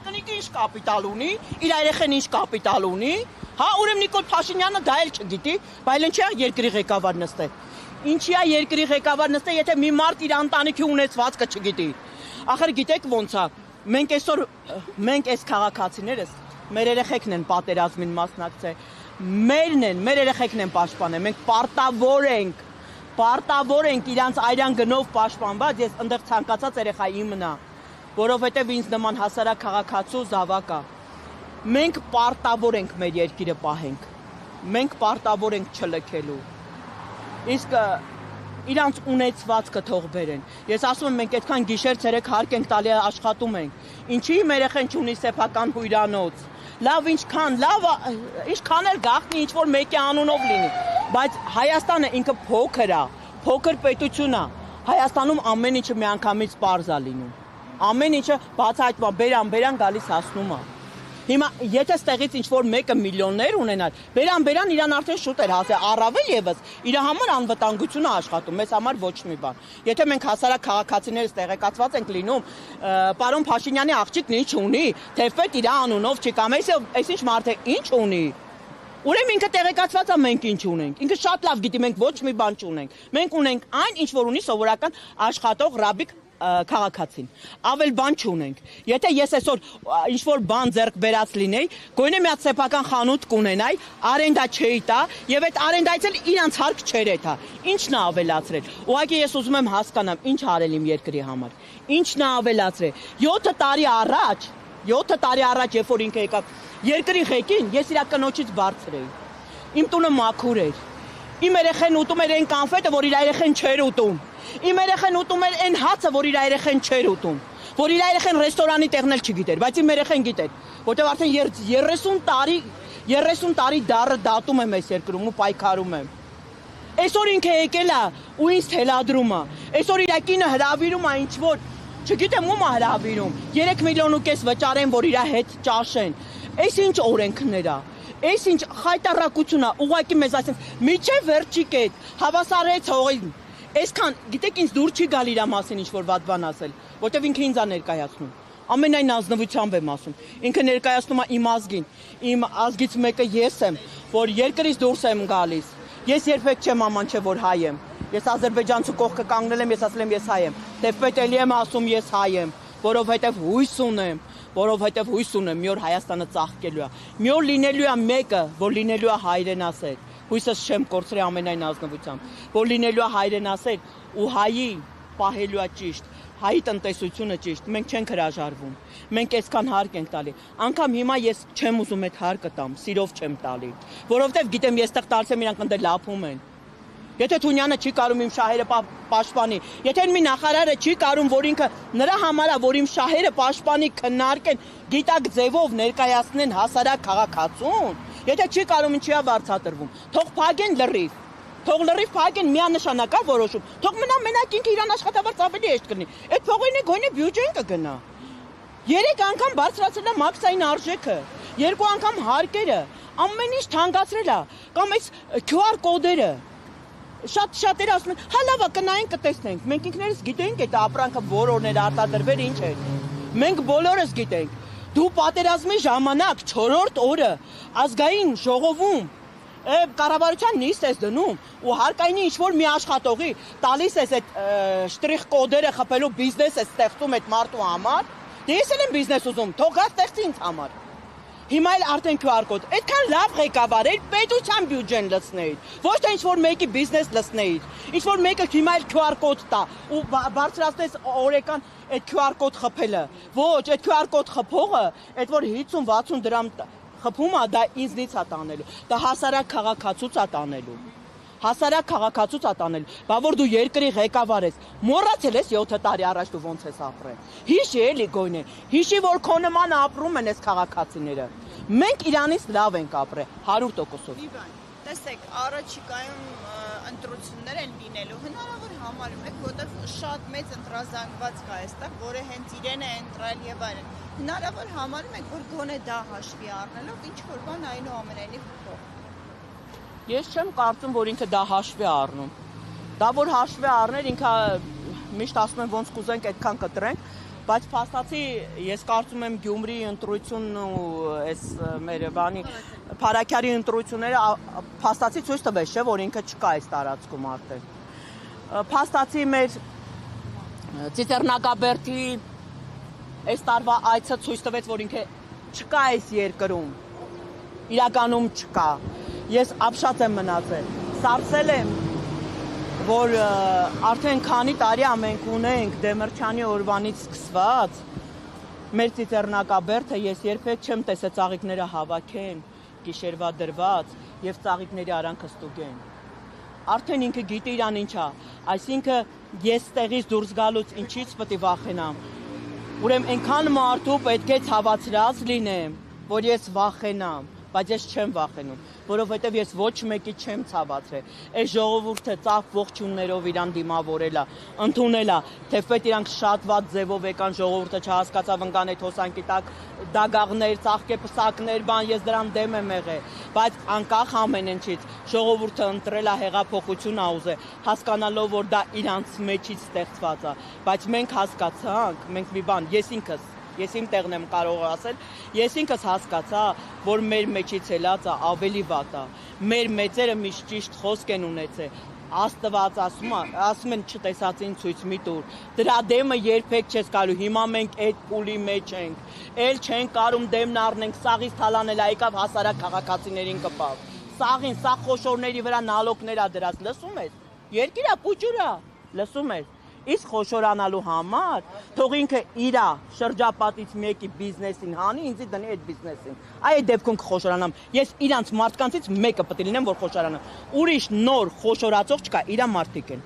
կրկնիկ ինչ կապիտալ ունի, իր երեխեն ինչ կապիտալ ունի, հա, ուրեմն Նիկոլ Փաշինյանը դա էլ չգիտի, բայց ինչի՞ է երկրի ղեկավար նստել։ Ինչի՞ է երկրի ղեկավար նստել, եթե մի մարդ իր ընտանիքի ունեցվածքը չգիտի։ Ախր գիտեք ոնց է, մենք այսօր մենք այս քաղաքացիներս մեր երեխեքն են պատերազմին մասնակցել, մերն են, մեր երեխեքն են պաշտպանել, մենք պարտավոր ենք իրանց այրան գնով պաշտպանված, ես այնտեղ ցանկացած երեխայի մնա, որովհետև ինձ նման հասարակ քաղաքացու զավակ է։ Մենք պարտավոր ենք մեր երկիրը պահենք, մենք պարտավոր ենք չլքելու, իսկ իրանց ունեցվածքը թող բերեն։ Ես ասում եմ, մենք այդքան գիշեր ցերեկ հարկ ենք տալի աշխատում ենք, ինչի մեր երեխեն չունի սեփական հյուրանոց, լավ ինչքան էլ գաղտնի ինչ-որ մեկի անունով լինի, բայց Հայաստանը ինքը փոքր է, փոքր պետություն է, Հայաստանում ամեն ինչը միանգամից պարզ է լինում, ամեն ինչը բացահայտվում, բերան գալիս հասնում է։ Հիմա եթե ստեղից ինչ-որ մեկը միլիոններ ունենար, բերան իրան արդեն շուտ էր հասել, առավել եւս իր համար անվտանգություն է աշխատում, մեզ համար ոչ մի բան։ Եթե մենք հասարակ քաղաքացիներս տեղեկացված ենք լինում, պարոն Փաշինյանի աղջիկն ինչ ունի, թեպետ իր անունով չի կամ այսինչ մարդը ինչ ունի։ Ուրեմն ինքը տեղեկացված է մենք ինչ ունենք։ Ինքը շատ լավ գիտի մենք ոչ մի բան չունենք։ Մենք ունենք այն, ինչ որ ունի սովորական աշխատող ռաբիկ քաղաքացին, ավել բան չունենք։ Եթե ես այսօր ինչ-որ բան ձեռք բերած լինեի, գոնե մի հատ սեփական խանութ կունենայի, արենդա չէի տա, եւ այդ արենդայից էլ իրանց հարկ չէր էթա։ Ինչն է ավելացրել։ Ուղղակի ես ուզում եմ հասկանամ, ինչ արել իմ երկրի համար։ Ինչն է ավելացրել։ 7 տարի առաջ, երբ որ ինքը եկավ երկրի ղեկին, ես իր կնոջից բարձր էի։ Իմ տունը մաքուր էր։ Իմ երեխեն ուտում էր այն կանֆետը, որ իր երեխեն չէր ուտում։ Իմ երեխեն ուտում էր այն հացը, որ իր երեխեն չէր ուտում, որ իր երեխեն ռեստորանի տեղն էլ չգիտեր, բայց իմ երեխեն գիտեր, որտեղ արդեն 30 տարի դառը դատում եմ այս երկրում ու պայքարում եմ։ Այսօր ինքը եկել է ու ինձ թելադրում է։ Այսօր իր կինը հրավիրում է ինչ որ, չգիտեմ ում է հրավիրում, 3 միլիոն ու կես վճարեն, որ իր հետ ճաշեն։ Այս ինչ օրենքներ է։ Այս ինչ խայտարակություն է, ուղղակի մեզ ասեն, միջև վերջի կետ, հավասարեց հողին։ Այսքան, գիտեք ինձ դուր չի գալ իր մասին ինչ-որ վատ բան ասել, որտեվ ինքը ինձ է ներկայացնում, ամենայն ազնվությամբ եմ ասում, ինքը ներկայացնում է իմ ազգին, իմ ազգից մեկը ես եմ, որ երկրից դուրս եմ գալիս, ես երբեք չեմ ամանչել, որ հայ եմ, ես ադրբեջանցու կողքը կանգնել եմ, ես ասել եմ ես հայ եմ, թեպետ էլի եմ ասում ես հայ եմ, որովհետև հույս ունեմ, մի օր Հայաստանը ծաղկելու է, մի օր լինելու է մեկը, որ լինելու է հայրենասեր, հույսս չեմ կորցրել ամենայն ազնվությամբ, որ լինելու է հայրենասեր ու հայի պահելու է ճիշտ, հայի տնտեսությունը ճիշտ, մենք չենք հրաժարվում, մենք այսքան հարկ ենք տալի, անգամ հիմա ես չեմ ուզում այդ հարկը տամ, սիրով չեմ տալի, որովհետև գիտեմ ես տեղ տալիս եմ իրանք ընդ լափում են, եթե Թունյանը չի կարում իմ շահերը պաշտպանի, եթե մի նախարարը չի կարում, որ ինքը նրա համար է, որ իմ շահերը պաշտպանի, քննարկեն, գիտակ ձևով ներկայացնեն հասարակ քաղաքացուն, եթե չի կարում ինչի է վարձատրվում, թող փակեն լրիվ, փակեն միանշանակ որոշում, թող մնա մենակ ինքը իրան աշխատավարձ ավելի հեշտ կլինի, այդ փողերն գոնե բյուջեն կգնա, 3 անգամ բարձրացրել է մաքսային արժեքը, 2 անգամ հարկերը, ամեն ինչ թանկացրել է, կամ այս QR կոդերը, շատերը ասում են, հա լավ է կնայենք կտեսնենք, մենք ինքներս գիտենք այդ ապրանքը որ օրներ արտադրվել ինչ է, մենք բոլորս գիտենք, դու պատերազմի ժամանակ 4-րդ օրը ազգային ժողովում կառավարության նիստ ես դնում ու հարկայինի ինչ-որ մի աշխատողի տալիս ես այդ շտրիխ կոդերը խփելու բիզնես ես ստեղծում այդ մարդու համար, դե ես էլ եմ բիզնես ուզում, թող գա ստեղծի ինձ համար։ Հիմա էլ արդեն QR կոդ, այդքան լավ ղեկավար էր, պետության բյուջեն լցնեիր, ոչ թե ինչ-որ մեկի բիզնես լցնեիր, ինչ-որ մեկը հիմա էլ QR կոդ տա ու բարձրացնես օրեկան այդ QR կոդ խփելը, ոչ, այդ QR կոդ խփողը, այդ որ 50-60 դրամ խփումը դա ինձնից է տանելու, դա հասարակ քաղաքացուց է տանելու։ Հասարակ քաղաքացուց է տանելու, բա որ դու երկրի ղեկավար ես, մոռացել ես 7 տարի առաջ դու ոնց ես ապրել։ Հիշի էլի գոյնե, հիշի որ քո նման ապրում են այս քաղաքացիները։ Մենք Իրանից լավ ենք ապրել 100%-ով։ Տեսեք, առաջիկայում ընտրություններ են լինելու, հնարավոր համարում եք, որտեղ շատ մեծ ընտրազանգված կա այստեղ, որը հենց իրեն է ընտրել եւ այլն։ Հնարավոր համարում եք, որ գոնե դա հաշվի առնելով ինչ որ բան այնուամենայնիվ փոխ։ Ես չեմ կարծում, որ ինքը դա հաշվի առնում։ Դա որ հաշվի առներ, ինքը միշտ ասում են ոնց կուզենք այդքան կտրենք, Բայց փաստացի ես կարծում եմ Գյումրի ընտրությունն ու այս մեր բանի Փարաքյարի ընտրությունները փաստացի ցույց տվեց, չէ, որ ինքը չկա այս տարածքում արդեն։ Փաստացի մեր Ծիծեռնակաբերդի այս տարվա այցը ցույց տվեց, որ ինքը չկա այս երկրում։ Իրականում չկա։ Ես ապշած եմ մնացել։ Սարսել եմ, որ արդեն քանի տարի մենք ունենք Դեմիրճյանի օրվանից սկսված մեր Ծիծեռնակաբերդը, ես երբեք չեմ տեսել ծաղիկները հավաքեն, գիշերվա դրված եւ ծաղիկների արանքը ստուգեն։ Արդեն ինքը գիտի իրան ինչա, այսինքն ես տեղից դուրս գալուց ինչից պետք է վախենամ։ Ուրեմն այնքան մարդու պետք է ցավացրած լինեմ, որ ես վախենամ, բայց ես չեմ վախենում, որովհետև ես ոչ մեկի չեմ ցավացրել։ Այս ժողովուրդը ծաղ ողջուններով իրան դիմավորելա, ընդունելա, թեպետ իրանք շատ վատ ձևով եկան ժողովուրդը չհասկացավ ընկան այդ հոսանքի տակ դագաղներ, ծաղկեպսակներ, բան, ես դրան դեմ եմ եղել, բայց անկախ ամեն ինչից ժողովուրդը ընտրել է հեղափոխություն ուզել, հասկանալով որ դա իրանց մեջից ստեղծված է, բայց մենք հասկացանք, մենք մի բան, ես իմ տեղն եմ կարող ասել, ես ինքս հասկացա, որ մեր մեջից ելածը ավելի վատ է, մեր մեծերը միշտ ճիշտ խոսք են ունեցել, Աստված ասում են չտեսածին ցույց մի տուր, դրա դեմը երբեք չես կարու, հիմա մենք այդ փուլի մեջ ենք, էլ չենք կարում դեմն առնենք, սաղից թալանել եկավ հասարակ քաղաքացիներին կպավ, սաղին, սաղ խոշորների վրա նալոգներ ա դրած, լսում ես, երկիրա պուջուրա, լսում ես, իսկ խոշորանալու համար թող ինքը իրա շրջապատից մեկի բիզնեսին հանի, ինձի դնի այդ բիզնեսին։ Այդ դեպքում կխոշորանամ։ Ես իրանց մարդկանցից մեկը պետք է լինեմ, որ խոշորանամ։ Ուրիշ նոր խոշորացող չկա, իրա մարդիկ են։